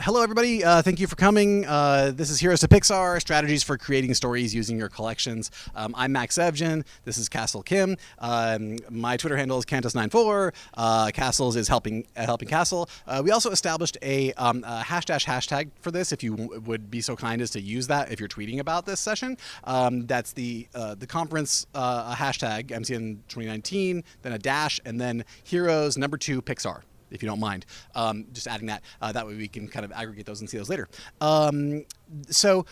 Hello, everybody. Thank you for coming. This is Heroes to Pixar, strategies for creating stories using your collections. I'm Max Evgen. This is Castle Kim. My Twitter handle is Cantus94. Castles is helping Castle. We also established a hashtag for this, if you would be so kind as to use that if you're tweeting about this session. That's the conference hashtag, MCN2019, then a dash, and then Heroes #2 Pixar, if you don't mind, just adding that. That way we can kind of aggregate those and see those later. So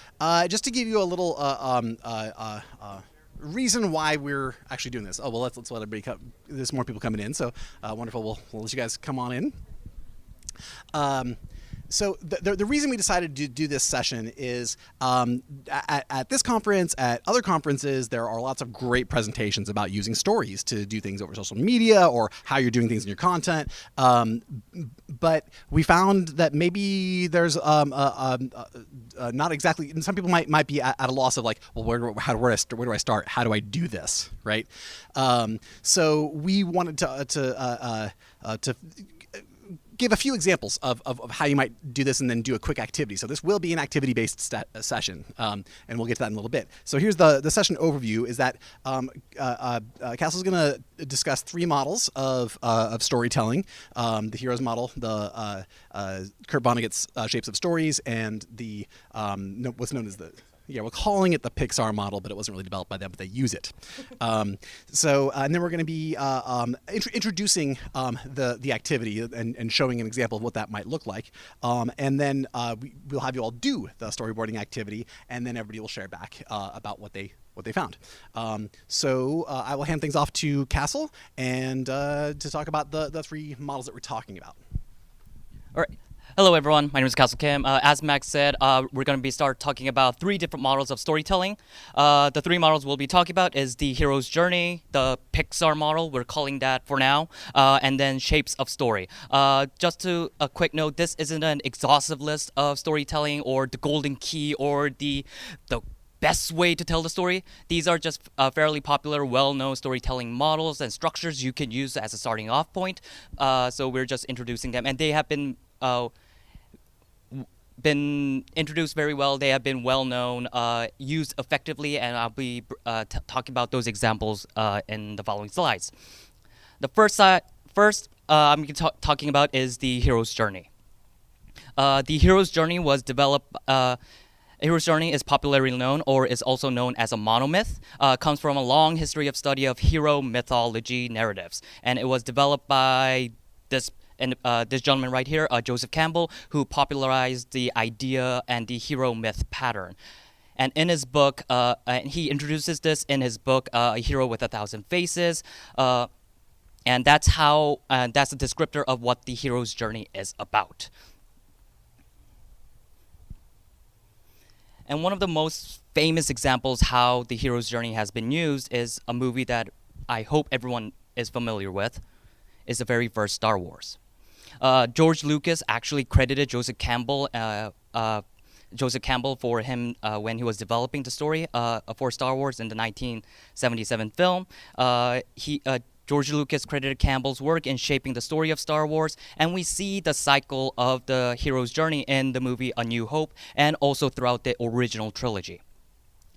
just to give you a little reason why we're actually doing this. Oh, well, let's let everybody come. There's more people coming in, so wonderful. We'll let you guys come on in. So the reason we decided to do this session is at this conference, at other conferences, there are lots of great presentations about using stories to do things over social media or how you're doing things in your content. But we found that maybe there's not exactly. Some people might be at a loss of like, well, where do I start? How do I do this, right? So we wanted to give a few examples of how you might do this and then do a quick activity. So this will be an activity-based session, and we'll get to that in a little bit. So here's the session overview, is that Castle's going to discuss 3 models of storytelling, the Heroes model, the Kurt Vonnegut's Shapes of Stories, and the what's known as the... Yeah, we're calling it the Pixar model, but it wasn't really developed by them, but they use it. And then we're going to be introducing the activity and showing an example of what that might look like. And then we'll have you all do the storyboarding activity, and then everybody will share back about what they found. So I will hand things off to Castle and to talk about the 3 models that we're talking about. All right. Hello, everyone. My name is Castle Kim. As Max said, we're going to be talking about 3 different models of storytelling. The 3 models we'll be talking about is the hero's journey, the Pixar model, we're calling that for now, and then shapes of story. Just to a quick note, this isn't an exhaustive list of storytelling or the golden key or the best way to tell the story. These are just fairly popular, well-known storytelling models and structures you can use as a starting off point. So we're just introducing them, and they have been introduced very well. They have been well known, used effectively, and I'll be talking about those examples in the following slides. The first I'm talking about is the hero's journey. The hero's journey was developed. A hero's journey is popularly known, or is also known as a monomyth. Comes from a long history of study of hero mythology narratives, and it was developed by this gentleman right here, Joseph Campbell, who popularized the idea and the hero myth pattern. And in his book, and he introduces this in his book, A Hero with 1,000 Faces, and that's a descriptor of what the hero's journey is about. And one of the most famous examples how the hero's journey has been used is a movie that I hope everyone is familiar with, is the very first Star Wars. George Lucas actually credited Joseph Campbell for him when he was developing the story for Star Wars in the 1977 film. George Lucas credited Campbell's work in shaping the story of Star Wars, and we see the cycle of the hero's journey in the movie A New Hope and also throughout the original trilogy.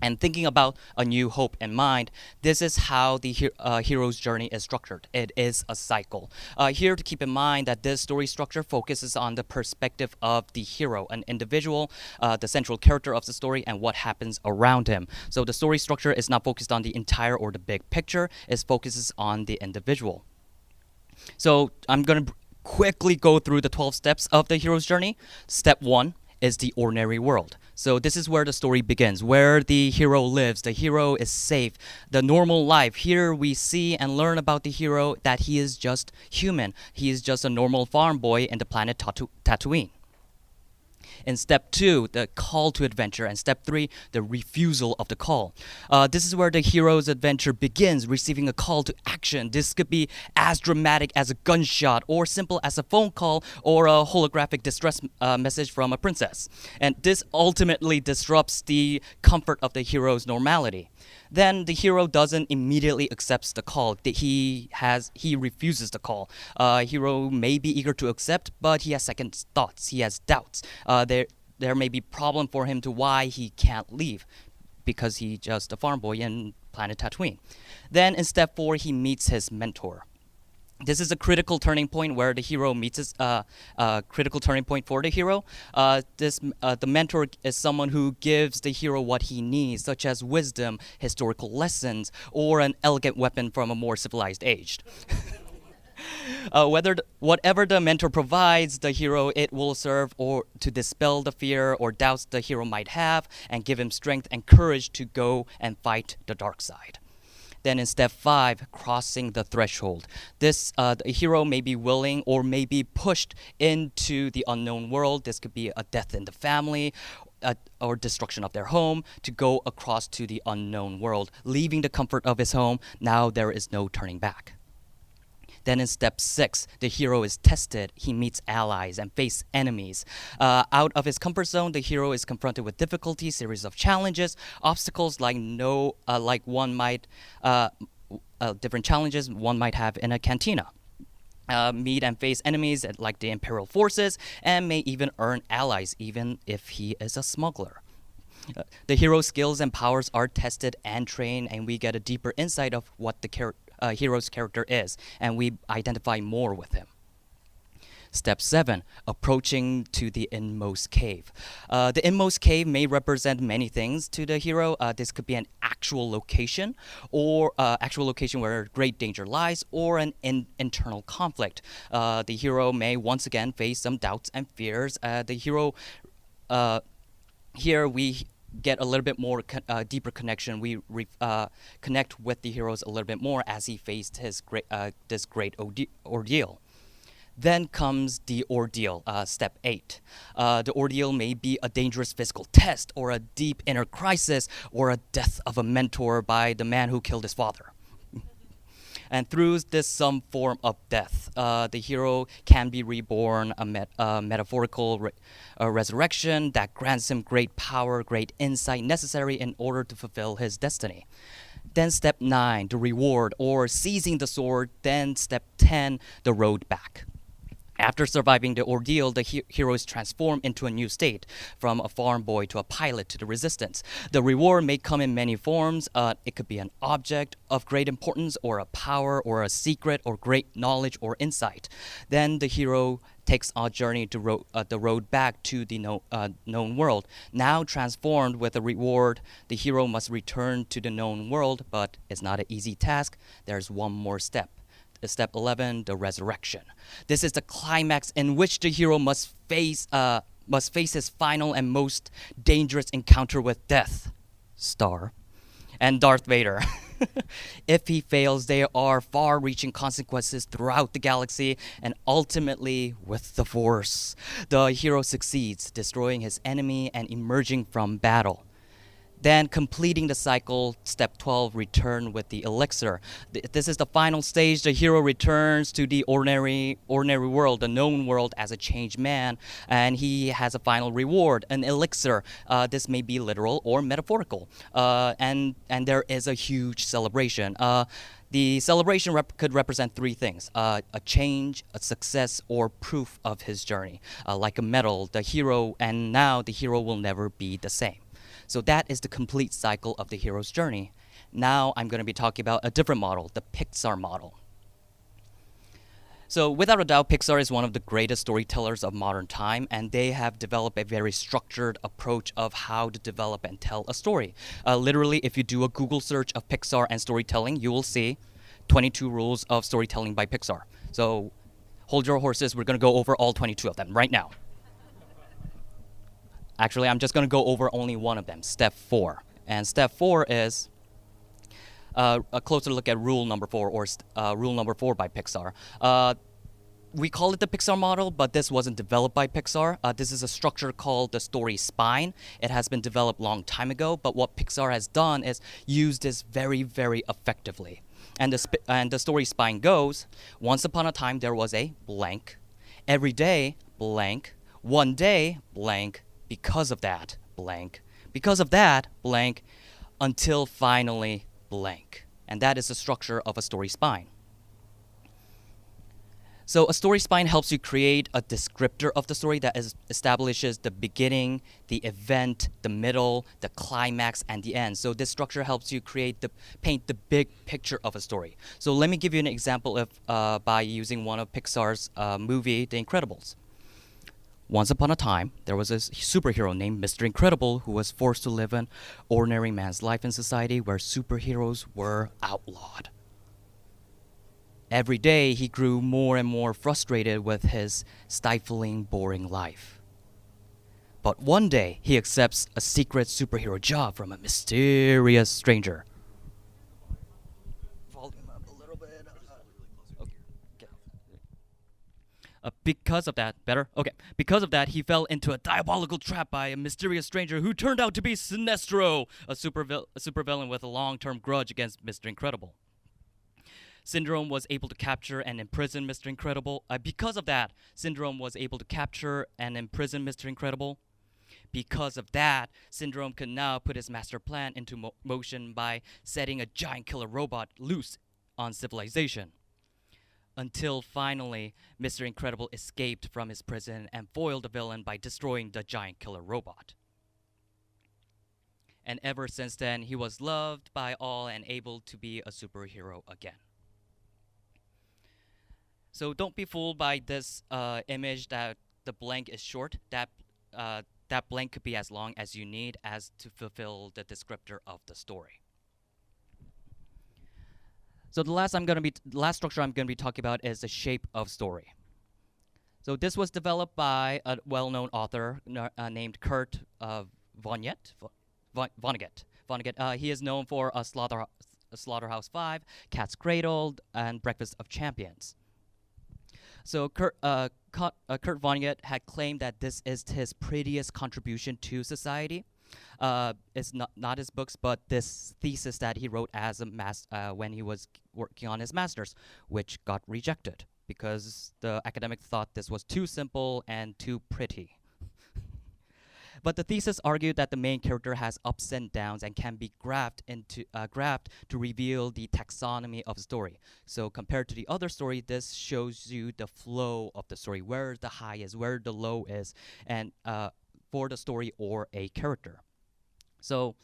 And thinking about A New Hope in mind, this is how the hero's journey is structured. It is a cycle. Here to keep in mind that this story structure focuses on the perspective of the hero, an individual, the central character of the story, and what happens around him. So the story structure is not focused on the entire or the big picture. It focuses on the individual. So I'm going to quickly go through the 12 steps of the hero's journey. Step 1 is the ordinary world. So this is where the story begins, where the hero lives. The hero is safe, the normal life. Here we see and learn about the hero that he is just human. He is just a normal farm boy in the planet Tatooine. In step 2, the call to adventure, and step 3, the refusal of the call. This is where the hero's adventure begins, receiving a call to action. This could be as dramatic as a gunshot, or simple as a phone call, or a holographic distress message from a princess. And this ultimately disrupts the comfort of the hero's normality. Then the hero doesn't immediately accept the call. He refuses the call. Hero may be eager to accept, but he has second thoughts. He has doubts. There may be problem for him to why he can't leave, because he's just a farm boy in planet Tatooine. Then in step 4, he meets his mentor. This is a critical turning point where the hero meets his critical turning point for the hero. The mentor is someone who gives the hero what he needs, such as wisdom, historical lessons, or an elegant weapon from a more civilized age. Whatever the mentor provides the hero, it will serve or to dispel the fear or doubts the hero might have, and give him strength and courage to go and fight the dark side. Then in step 5, crossing the threshold. The hero may be willing or may be pushed into the unknown world. This could be a death in the family, or destruction of their home, to go across to the unknown world, leaving the comfort of his home. Now there is no turning back. Then in step 6, the hero is tested. He meets allies and faces enemies. Out of his comfort zone, the hero is confronted with difficulties, series of challenges, obstacles different challenges one might have in a cantina. Meet and face enemies like the Imperial forces, and may even earn allies, even if he is a smuggler. The hero's skills and powers are tested and trained, and we get a deeper insight of what the hero's character is, and we identify more with him. Step 7, approaching to the inmost cave. The inmost cave may represent many things to the hero. This could be an actual location, or actual location where great danger lies, or an internal conflict. The hero may once again face some doubts and fears. The hero, here we get a little bit more deeper connection. We connect with the heroes a little bit more as he faced his this great ordeal. Then comes the ordeal, step 8. The ordeal may be a dangerous physical test, or a deep inner crisis, or a death of a mentor by the man who killed his father. And through this some form of death, the hero can be reborn, a metaphorical resurrection that grants him great power, great insight necessary in order to fulfill his destiny. Then step 9, the reward, or seizing the sword. Then step 10, the road back. After surviving the ordeal, the hero is transformed into a new state, from a farm boy to a pilot to the resistance. The reward may come in many forms. It could be an object of great importance, or a power, or a secret, or great knowledge or insight. Then the hero takes a journey to the road back to the known world. Now transformed with a reward, the hero must return to the known world, but it's not an easy task. There's one more step. Step 11, the resurrection. This is the climax in which the hero must face his final and most dangerous encounter with death, Star, and Darth Vader. If he fails, there are far-reaching consequences throughout the galaxy, and ultimately with the Force, the hero succeeds, destroying his enemy and emerging from battle. Then completing the cycle, step 12, return with the elixir. This is the final stage. The hero returns to the ordinary world, the known world, as a changed man, and he has a final reward, an elixir. This may be literal or metaphorical, and there is a huge celebration. The celebration could represent 3 things: a change, a success, or proof of his journey. Like a medal, the hero will never be the same. So that is the complete cycle of the hero's journey. Now I'm going to be talking about a different model, the Pixar model. So without a doubt, Pixar is one of the greatest storytellers of modern time, and they have developed a very structured approach of how to develop and tell a story. Literally, if you do a Google search of Pixar and storytelling, you will see 22 rules of storytelling by Pixar. So hold your horses, we're going to go over all 22 of them right now. Actually, I'm just going to go over only one of them, step 4. And step 4 is a closer look at rule number 4, or rule number 4 by Pixar. we call it the Pixar model, but this wasn't developed by Pixar. This is a structure called the story spine. It has been developed long time ago, but what Pixar has done is use this very, very effectively. And the story spine goes, once upon a time there was a blank, every day blank, one day blank, because of that blank, because of that blank, until finally blank. And that is the structure of a story spine. So a story spine helps you create a descriptor of the story that establishes the beginning, the event, the middle, the climax, and the end. So this structure helps you paint the big picture of a story. So let me give you an example of by using one of Pixar's movie, The Incredibles. Once upon a time, there was a superhero named Mr. Incredible who was forced to live an ordinary man's life in society where superheroes were outlawed. Every day, he grew more and more frustrated with his stifling, boring life. But one day, he accepts a secret superhero job from a mysterious stranger. Volume up a little bit. Okay. Because of that, better? Okay. Because of that, he fell into a diabolical trap by a mysterious stranger who turned out to be Sinestro, a supervillain with a long-term grudge against Mr. Incredible. Syndrome was able to capture and imprison Mr. Incredible. Because of that, Syndrome was able to capture and imprison Mr. Incredible. Because of that, Syndrome could now put his master plan into motion by setting a giant killer robot loose on civilization. Until finally, Mr. Incredible escaped from his prison and foiled the villain by destroying the giant killer robot. And ever since then, he was loved by all and able to be a superhero again. So don't be fooled by this image that the blank is short. That blank could be as long as you need as to fulfill the descriptor of the story. So the last structure I'm going to be talking about is the shape of story. So this was developed by a well-known author named Kurt Vonnegut. He is known for Slaughterhouse 5, Cat's Cradle, and Breakfast of Champions. So Kurt Vonnegut had claimed that this is his prettiest contribution to society. It's not his books, but this thesis that he wrote as a when he was working on his master's, which got rejected because the academic thought this was too simple and too pretty. But the thesis argued that the main character has ups and downs and can be grabbed to reveal the taxonomy of the story. So compared to the other story, this shows you the flow of the story, where the high is, where the low is, and for the story or a character. So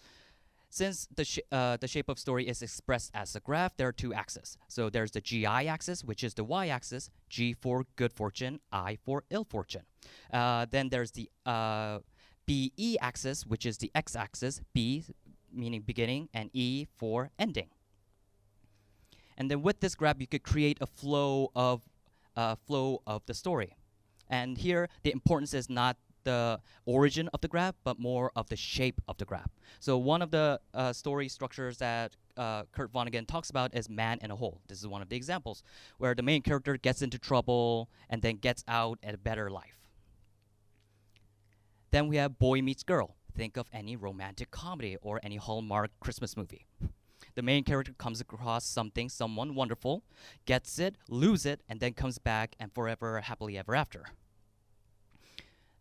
since the shape of story is expressed as a graph, there are two axes. So there's the GI axis, which is the y-axis, G for good fortune, I for ill fortune. Then there's the BE axis, which is the x-axis, B meaning beginning, and E for ending. And then with this graph, you could create a flow of the story. And here, the importance is not the origin of the graph, but more of the shape of the graph. So one of the story structures that Kurt Vonnegut talks about is man in a hole. This is one of the examples, where the main character gets into trouble and then gets out at a better life. Then we have boy meets girl. Think of any romantic comedy or any Hallmark Christmas movie. The main character comes across someone wonderful, gets it, loses it, and then comes back and forever happily ever after.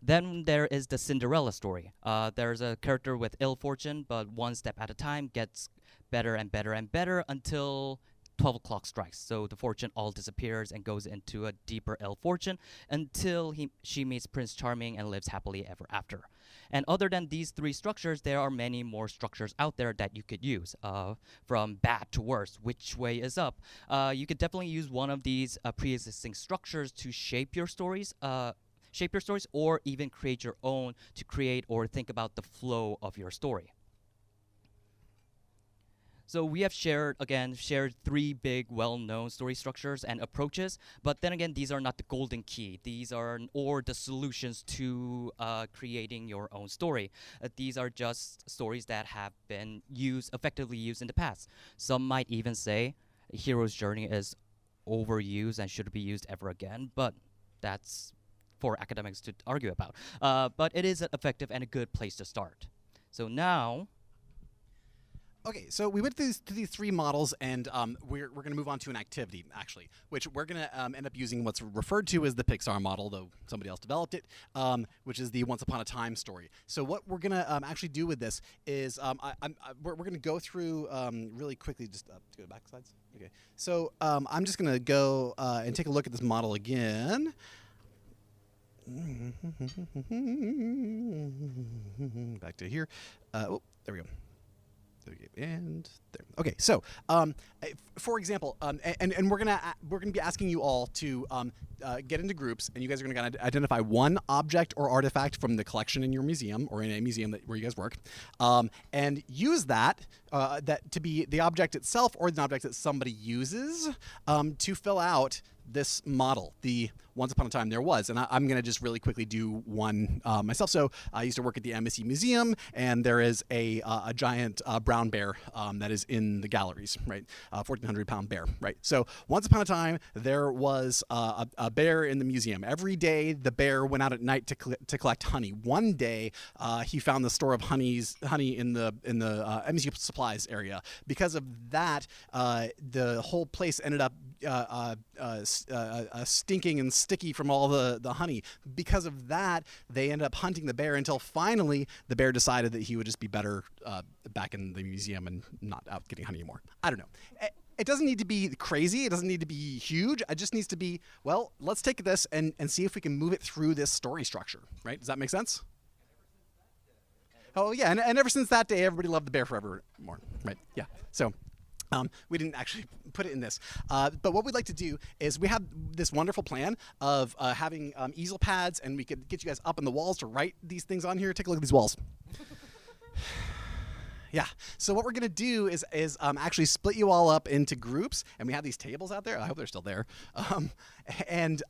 Then there is the Cinderella story. There's a character with ill fortune, but one step at a time gets better and better and better until 12 o'clock strikes. So the fortune all disappears and goes into a deeper ill fortune until she meets Prince Charming and lives happily ever after. And other than these three structures, there are many more structures out there that you could use, from bad to worse. Which way is up? You could definitely use one of these pre-existing structures to shape your stories, or even create your own to create or think about the flow of your story. So we have shared three big well-known story structures and approaches, but then again, these are not the golden key. These are or the solutions to creating your own story. These are just stories that have been effectively used in the past. Some might even say hero's journey is overused and shouldn't be used ever again, but that's for academics to argue about. But it is an effective and a good place to start. So now, Okay, so we went to these three models, and we're going to move on to an activity, actually, which we're going to end up using what's referred to as the Pixar model, though somebody else developed it, which is the Once Upon a Time story. So what we're going to actually do with this is we're going to go through really quickly, just to go to back slides. Okay, so I'm just going to go and take a look at this model again. Back to here. Oh, there we go. And there. Okay, so for example, and we're gonna be asking you all to get into groups, and you guys are gonna identify one object or artifact from the collection in your museum or in a museum where you guys work, and use that to be the object itself or the object that somebody uses to fill out this model, the Once Upon a Time There Was. And I'm going to just really quickly do one myself. So I used to work at the Embassy Museum, and there is a giant brown bear that is in the galleries, right? 1,400-pound bear, right? So once upon a time, there was a bear in the museum. Every day, the bear went out at night to collect honey. One day, he found the store of honey in the Embassy supplies area. Because of that, the whole place ended up stinking and sticky from all the honey. Because of that, they ended up hunting the bear until finally the bear decided that he would just be better back in the museum and not out getting honey anymore. I don't know. It doesn't need to be crazy. It doesn't need to be huge. It just needs to be, well, let's take this and see if we can move it through this story structure, right? Does that make sense? Oh, yeah, and ever since that day, everybody loved the bear forever more, right? Yeah, so... we didn't actually put it in this. But what we'd like to do is we have this wonderful plan of having easel pads, and we could get you guys up on the walls to write these things on here. Take a look at these walls. Yeah. So what we're going to do is actually split you all up into groups, and we have these tables out there. I hope they're still there. And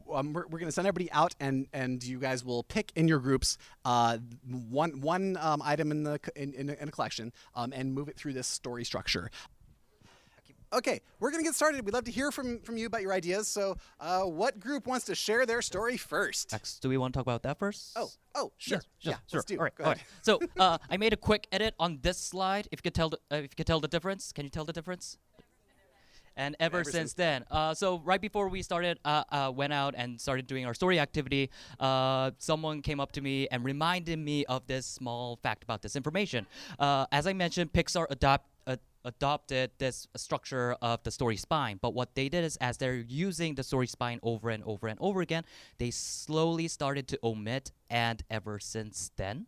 we're going to send everybody out, and you guys will pick in your groups one item in a collection and move it through this story structure. Okay, we're going to get started. We'd love to hear from you about your ideas. So what group wants to share their story first? X, do we want to talk about that first? Oh, sure. Yes, Yeah, let's do it. All right, Go all ahead. right. So I made a quick edit on this slide. If you could tell the difference, can you tell the difference? And ever since then, so right before we started, went out and started doing our story activity, someone came up to me and reminded me of this small fact about this information. As I mentioned, Pixar adopted this structure of the story spine, but what they did is, as they're using the story spine over and over and over again, they slowly started to omit, and ever since then.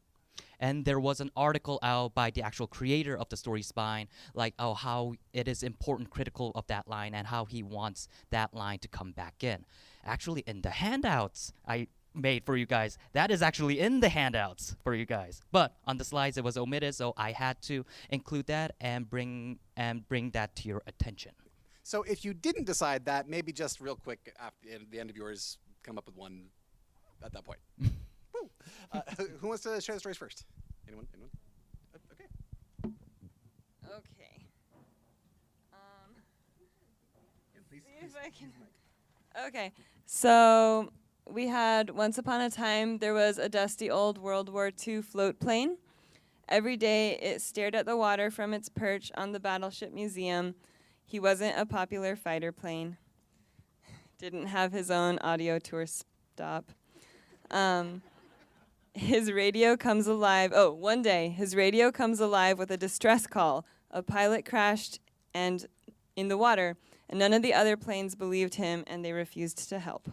And there was an article out by the actual creator of the story spine, like how it is important, critical of that line, and how he wants that line to come back in. Actually, in the handouts I made for you guys, that is actually in the handouts for you guys. But on the slides it was omitted, so I had to include that and bring that to your attention. So if you didn't decide that, maybe just real quick after the end of yours, come up with one at that point. Who wants to share the stories first? Anyone? Okay. Okay. Please, See if I can. Okay. So we had once upon a time there was a dusty old World War II float plane. Every day it stared at the water from its perch on the Battleship Museum. He wasn't a popular fighter plane. Didn't have his own audio tour stop. His radio comes alive. Oh, one day his radio comes alive with a distress call. A pilot crashed and in the water, and none of the other planes believed him, and they refused to help.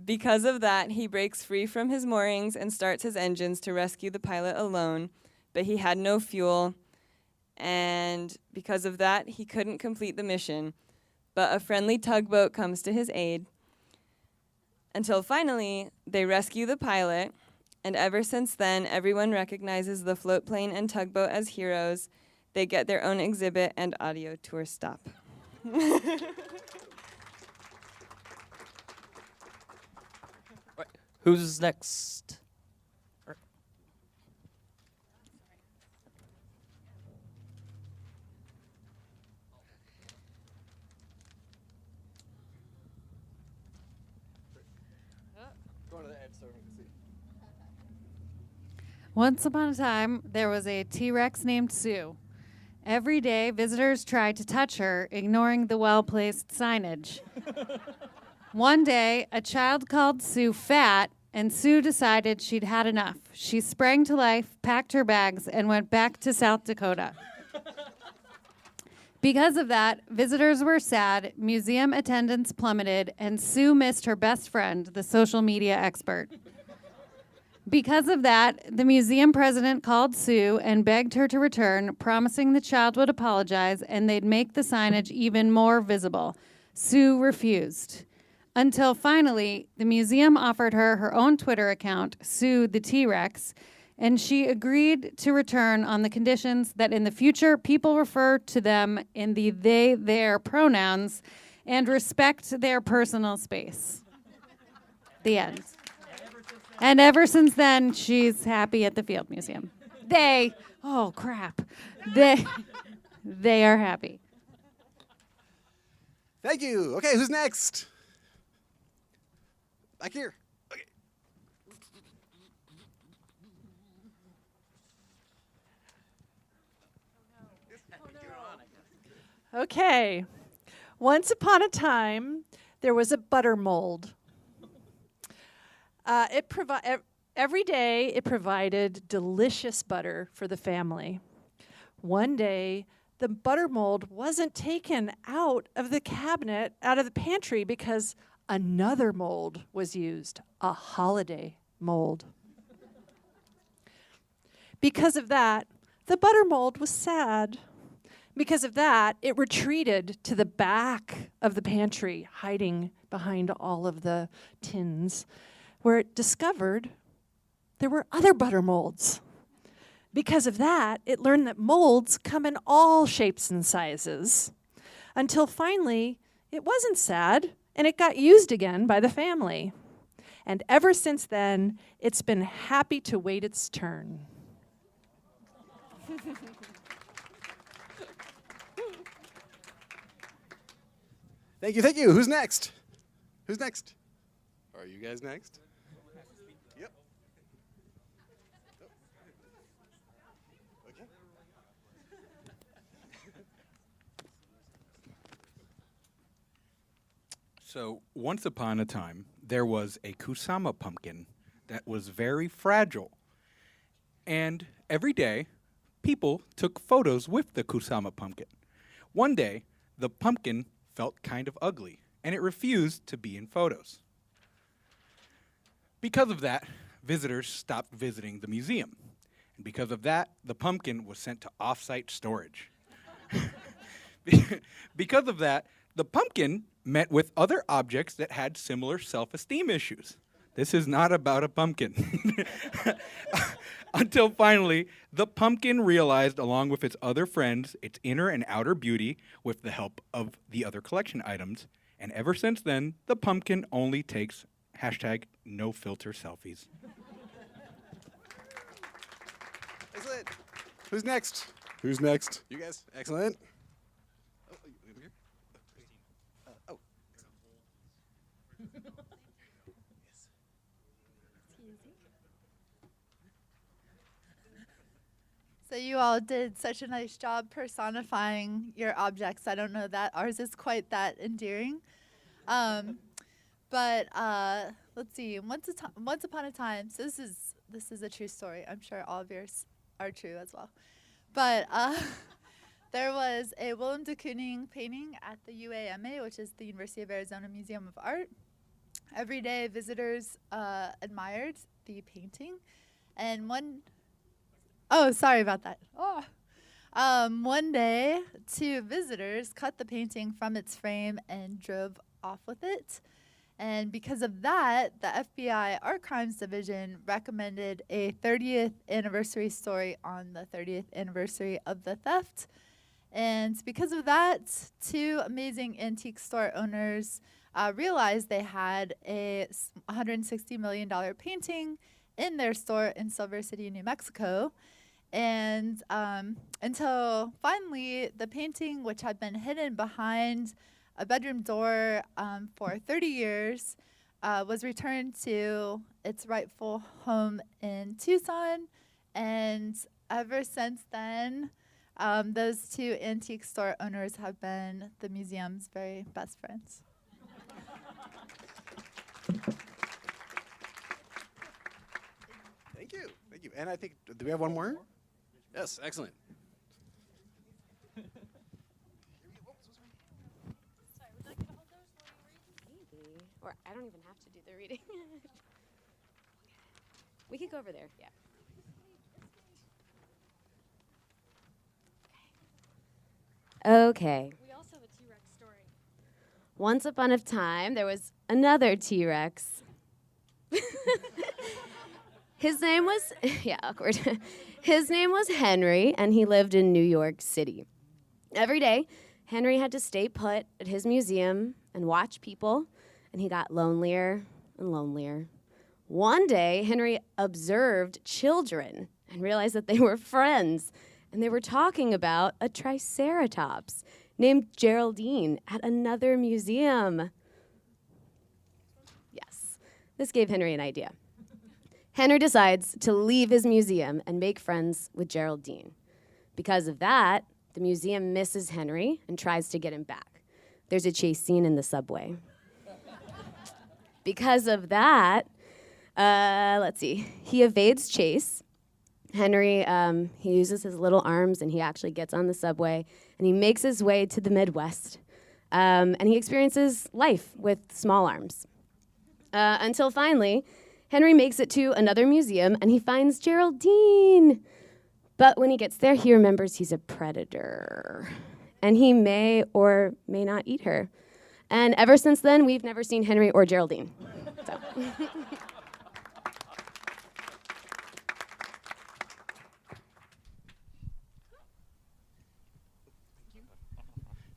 Because of that, he breaks free from his moorings and starts his engines to rescue the pilot alone, but he had no fuel, and because of that, he couldn't complete the mission. But a friendly tugboat comes to his aid, until finally, they rescue the pilot, and ever since then, everyone recognizes the float plane and tugboat as heroes. They get their own exhibit and audio tour stop. Who's next? Once upon a time, there was a T-Rex named Sue. Every day, visitors tried to touch her, ignoring the well-placed signage. One day, a child called Sue fat, and Sue decided she'd had enough. She sprang to life, packed her bags, and went back to South Dakota. Because of that, visitors were sad, museum attendance plummeted, and Sue missed her best friend, the social media expert. Because of that, the museum president called Sue and begged her to return, promising the child would apologize and they'd make the signage even more visible. Sue refused. Until finally, the museum offered her her own Twitter account, Sue the T-Rex, and she agreed to return on the conditions that in the future people refer to them in the they, their pronouns and respect their personal space. The end. And ever since then, she's happy at the Field Museum. They are happy. Thank you. Okay, who's next? Back here. Okay. Okay. Once upon a time, there was a butter mold. Every day, it provided delicious butter for the family. One day, the butter mold wasn't taken out of the cabinet, out of the pantry, because another mold was used, a holiday mold. Because of that, the butter mold was sad. Because of that, it retreated to the back of the pantry, hiding behind all of the tins, where it discovered there were other butter molds. Because of that, it learned that molds come in all shapes and sizes, until finally it wasn't sad and it got used again by the family. And ever since then, it's been happy to wait its turn. Thank you, thank you. Who's next? Who's next? Are you guys next? Yep. Okay. So, once upon a time, there was a Kusama pumpkin that was very fragile. And every day, people took photos with the Kusama pumpkin. One day, the pumpkin felt kind of ugly, and it refused to be in photos. Because of that, visitors stopped visiting the museum. And because of that, the pumpkin was sent to off-site storage. Because of that, the pumpkin met with other objects that had similar self-esteem issues. This is not about a pumpkin. Until finally, the pumpkin realized, along with its other friends, its inner and outer beauty with the help of the other collection items. And ever since then, the pumpkin only takes #NoFilter selfies. Excellent. Who's next? Who's next? You guys? Excellent. Oh, over here? Oh. So you all did such a nice job personifying your objects. I don't know that ours is quite that endearing. But let's see. Once upon a time, so this is a true story. I'm sure all of yours are true as well. But there was a Willem de Kooning painting at the UAMA, which is the University of Arizona Museum of Art. Every day, visitors admired the painting, and sorry about that. One day, two visitors cut the painting from its frame and drove off with it. And because of that, the FBI Art Crimes Division recommended a 30th anniversary story on the 30th anniversary of the theft. And because of that, two amazing antique store owners realized they had a $160 million painting in their store in Silver City, New Mexico. And until finally, the painting, which had been hidden behind a bedroom door for 30 years, was returned to its rightful home in Tucson, and ever since then, those two antique store owners have been the museum's very best friends. Thank you. Thank you. And I think, do we have one more? Yes, excellent. Or I don't even have to do the reading. We could go over there, yeah. Okay. We also have a T-Rex story. Once upon a time, there was another T-Rex. His name was, yeah, awkward. His name was Henry, and he lived in New York City. Every day, Henry had to stay put at his museum and watch people, and he got lonelier and lonelier. One day, Henry observed children and realized that they were friends, and they were talking about a triceratops named Geraldine at another museum. Yes, this gave Henry an idea. Henry decides to leave his museum and make friends with Geraldine. Because of that, the museum misses Henry and tries to get him back. There's a chase scene in the subway. Because of that, let's see, he evades chase. Henry, he uses his little arms and he actually gets on the subway and he makes his way to the Midwest. And he experiences life with small arms. Until finally, Henry makes it to another museum and he finds Geraldine. But when he gets there, he remembers he's a predator. And he may or may not eat her. And ever since then, we've never seen Henry or Geraldine. So.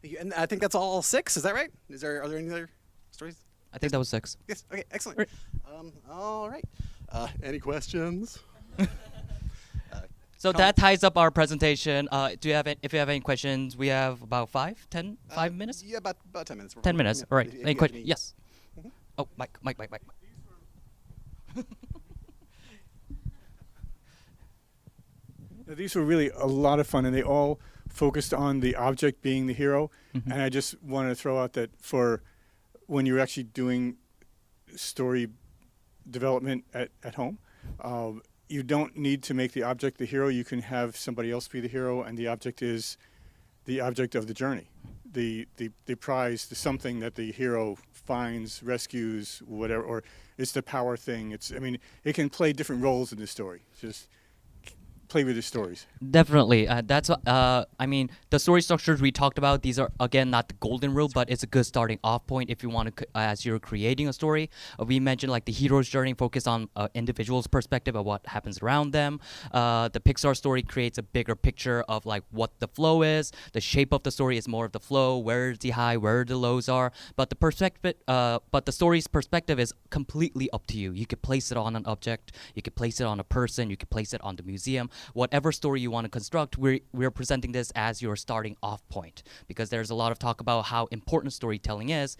Thank you. And I think that's all 6. Is that right? Are there any other stories? I think that was 6. Yes. Okay. Excellent. All right. Any questions? So that ties up our presentation. If you have any questions, we have about 5 minutes? Yeah, about 10 minutes. 10 minutes. Yeah. All right. If Any you questions? have Yes. Oh, Mike. Now, these were really a lot of fun, and they all focused on the object being the hero. And I just wanted to throw out that for when you're actually doing story development at home, you don't need to make the object the hero. You can have somebody else be the hero, and the object is the object of the journey, the prize, the something that the hero finds, rescues, whatever, or it's the power thing. It can play different roles in the story. Just play with the stories. Definitely. The story structures we talked about, these are, again, not the golden rule, but it's a good starting off point if you want to, as you're creating a story. We mentioned like the hero's journey focus on individual's perspective of what happens around them. The Pixar story creates a bigger picture of like what the flow is. The shape of the story is more of the flow, where the high, where the lows are. But the story's perspective is completely up to you. You could place it on an object, you could place it on a person, you could place it on the museum. Whatever story you want to construct, we're presenting this as your starting off point, because there's a lot of talk about how important storytelling is,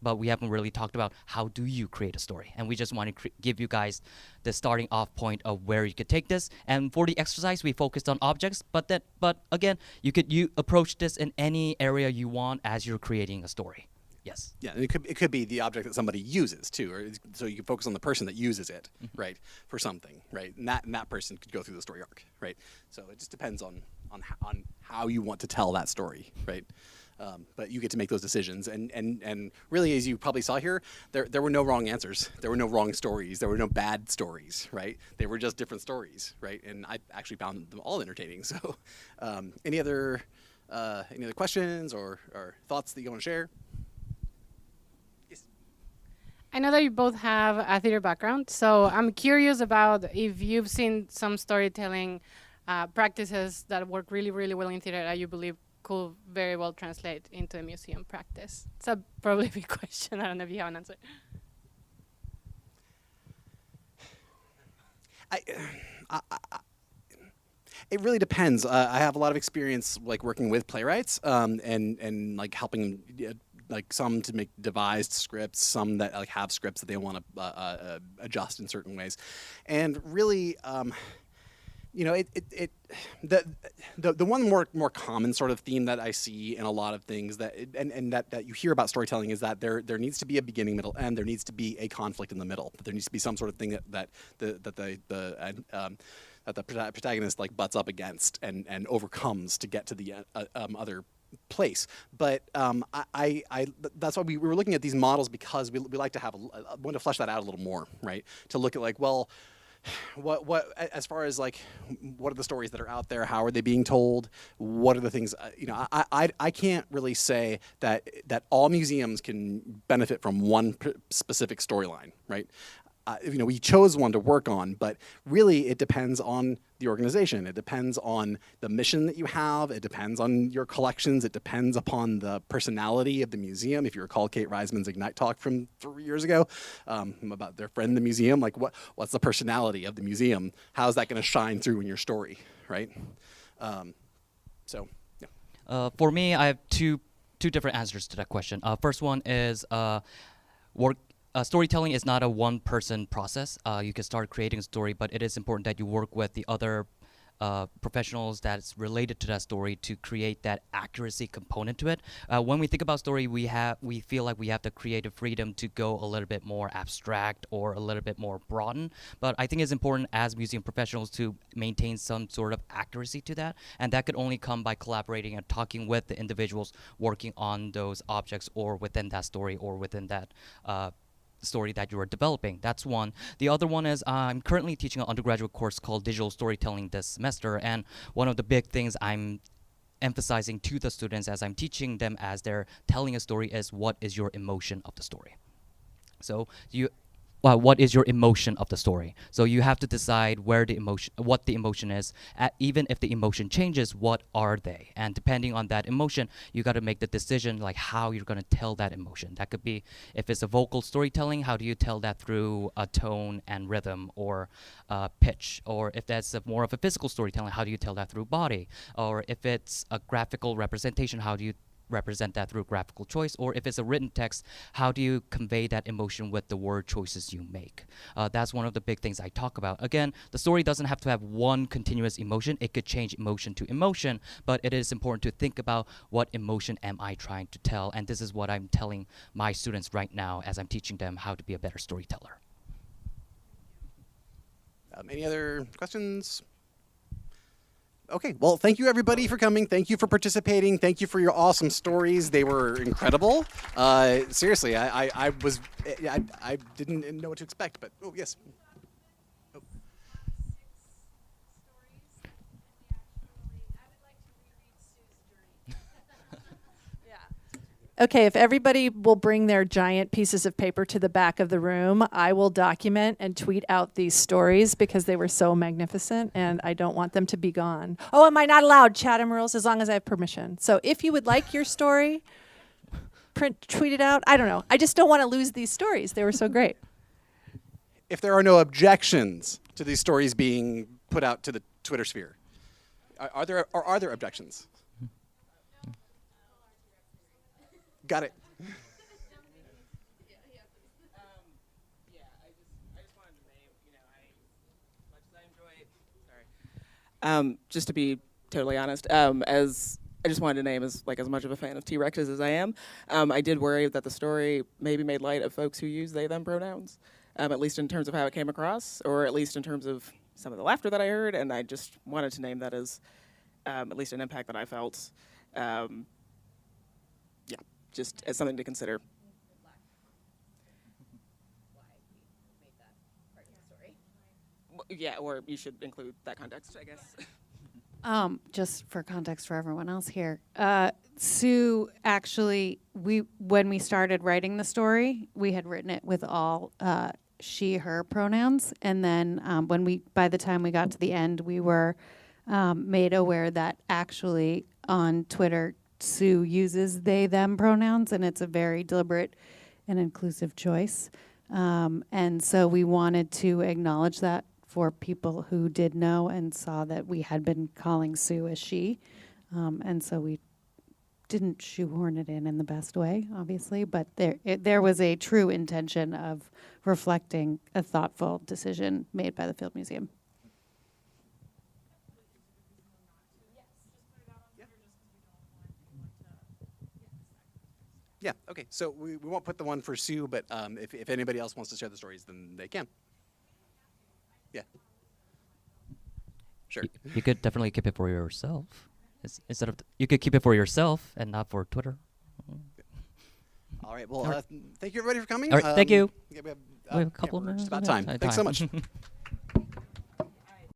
but we haven't really talked about how do you create a story. And we just want to give you guys the starting off point of where you could take this. And for the exercise, we focused on objects, but again, you approach this in any area you want as you're creating a story. Yes. Yeah, and it could be the object that somebody uses too, or so you can focus on the person that uses it, right, for something, right, and that person could go through the story arc, right. So it just depends on how you want to tell that story, right. But you get to make those decisions, and really, as you probably saw here, there were no wrong answers, there were no wrong stories, there were no bad stories, right. They were just different stories, right, and I actually found them all entertaining. So, any other questions or thoughts that you want to share? I know that you both have a theater background, so I'm curious about if you've seen some storytelling practices that work really, really well in theater that you believe could very well translate into a museum practice. It's a probably big question. I don't know if you have an answer. It really depends. I have a lot of experience like working with playwrights and like helping like some to make devised scripts, some that like have scripts that they want to adjust in certain ways, and really. You know, the one more common sort of theme that I see in a lot of things that that you hear about storytelling is that there needs to be a beginning, middle, end. There needs to be a conflict in the middle. There needs to be some sort of thing that the protagonist like butts up against and overcomes to get to the other place. But that's why we were looking at these models, because we like to have want to flesh that out a little more, right? To look at like, well, what as far as like what are the stories that are out there, how are they being told, what are the things, you know, I can't really say that all museums can benefit from one specific storyline, right? You know, we chose one to work on, but really it depends on the organization. It depends on the mission that you have. It depends on your collections. It depends upon the personality of the museum. If you recall Kate Reisman's Ignite talk from 3 years ago about their friend the museum, like what's the personality of the museum? How's that going to shine through in your story, right? So, yeah. For me, I have two different answers to that question. First one is storytelling is not a one-person process. You can start creating a story, but it is important that you work with the other professionals that's related to that story to create that accuracy component to it. When we think about story, we feel like we have the creative freedom to go a little bit more abstract or a little bit more broaden. But I think it's important as museum professionals to maintain some sort of accuracy to that, and that could only come by collaborating and talking with the individuals working on those objects or within that story or within that story that you are developing. That's one. The other one is I'm currently teaching an undergraduate course called Digital Storytelling this semester, and one of the big things I'm emphasizing to the students as I'm teaching them as they're telling a story is what is your emotion of the story. So what is your emotion of the story? So you have to decide what the emotion is. Even if the emotion changes, what are they? And depending on that emotion, you got to make the decision like how you're going to tell that emotion. That could be, if it's a vocal storytelling, how do you tell that through a tone and rhythm or pitch? Or if that's more of a physical storytelling, how do you tell that through body? Or if it's a graphical representation, how do you represent that through graphical choice? Or if it's a written text, how do you convey that emotion with the word choices you make? That's one of the big things I talk about. Again, the story doesn't have to have one continuous emotion. It could change emotion to emotion, but it is important to think about what emotion am I trying to tell, and this is what I'm telling my students right now as I'm teaching them how to be a better storyteller. Any other questions? Okay, well, thank you everybody for coming. Thank you for participating. Thank you for your awesome stories. They were incredible. Seriously, I didn't know what to expect, but oh yes. Oh. Okay, if everybody will bring their giant pieces of paper to the back of the room, I will document and tweet out these stories because they were so magnificent and I don't want them to be gone. Oh, am I not allowed Chatham rules as long as I have permission? So if you would like your story, tweet it out. I don't know. I just don't want to lose these stories. They were so great. If there are no objections to these stories being put out to the Twitter sphere, are there objections? Got it. I just wanted to name, much as I enjoy, just to be totally honest, as I just wanted to name as much of a fan of T-Rexes as I am, I did worry that the story maybe made light of folks who use they, them pronouns, at least in terms of how it came across, or at least in terms of some of the laughter that I heard, and I just wanted to name that as at least an impact that I felt. Just as something to consider. Yeah, or you should include that context, I guess. Just for context for everyone else here, Sue actually, when we started writing the story, we had written it with all she, her pronouns, and then by the time we got to the end, we were made aware that actually on Twitter, Sue uses they, them pronouns, and it's a very deliberate and inclusive choice. And so we wanted to acknowledge that for people who did know and saw that we had been calling Sue as she. And so we didn't shoehorn it in the best way, obviously, but there was a true intention of reflecting a thoughtful decision made by the Field Museum. Yeah, okay. So we won't put the one for Sue, but if anybody else wants to share the stories, then they can. Yeah. Sure. You could definitely keep it for yourself. Instead of you could keep it for yourself and not for Twitter. All right. Well, thank you everybody for coming. All right, thank you. Yeah, We have a couple of we're minutes. just about time. Thanks so much.